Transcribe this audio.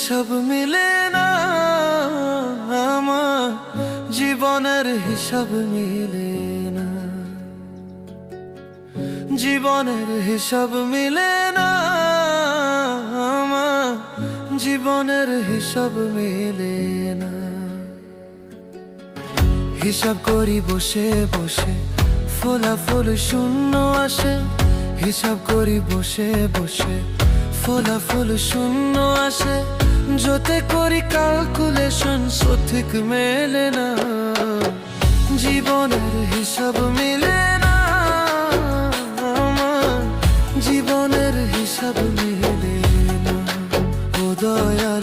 হিসাব মিলে না, আমার জীবনের হিসাব মিলে না, জীবনের হিসাব মিলে না, আমার জীবনের হিসাব মিলে না। হিসাব করি বসে বসে, ফলাফল শূন্য আসে। হিসাব করি বসে বসে, ফলাফল শূন্য আসে। যতে করি ক্যালকুলেশন সঠিক মেলে না, জীবনের হিসাব মিলে না, আমার জীবনের হিসাব মিলে না। ও দয়া